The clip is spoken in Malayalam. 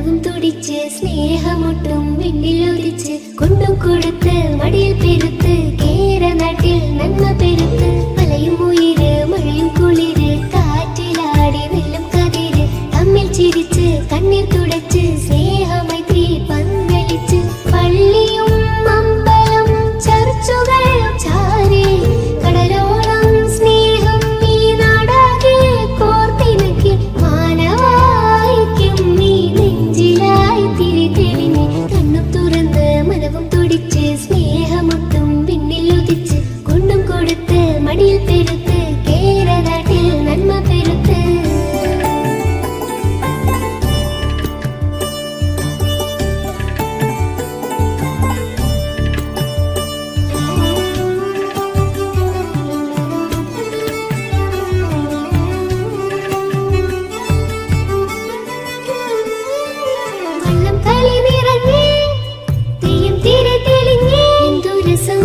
മനവും തുടിച്ച് സ്നേഹമൊട്ടും വിണ്ണിലൊലിച്ച് കൊണ്ടും കൊടുത്ത് മടിയിൽ പെരുത്ത് കേരനാട്ടിൽ നന്മ പെരുത്ത് മലയും ഉയര് മഴയും കുളിര് കാറ്റിലാടി വെള്ളം കതിര് തമ്മിൽ ചിരിച്ച് കണ്ണീർ തുടച്ച് സ്നേഹമൈത്രി പന്തലിച്ച് പള്ളിയും അമ്പലം ചർച്ചുകൾ ചാരി കടലോളം സ്നേഹം ഈ നാടാകെ കോർത്തിണക്കി മാനവായിക്കും നീ നെഞ്ചിലായി തിരി തെളിഞ്ഞ് കണ്ണും തുറന്ന് മനവും തുടിച്ച് സ്നേഹമൊട്ടും പിന്നിൽ ഉദിച്ച് കൊണ്ടും കൊടുത്ത് മടിയിൽ പെരുത്ത് കേരനാട്ടിൽ നന്മ പെരുത്ത് വള്ളം തലി നിറഞ്ഞ് തെയ്യം തിര തെളിഞ്ഞ് എന്തു രസം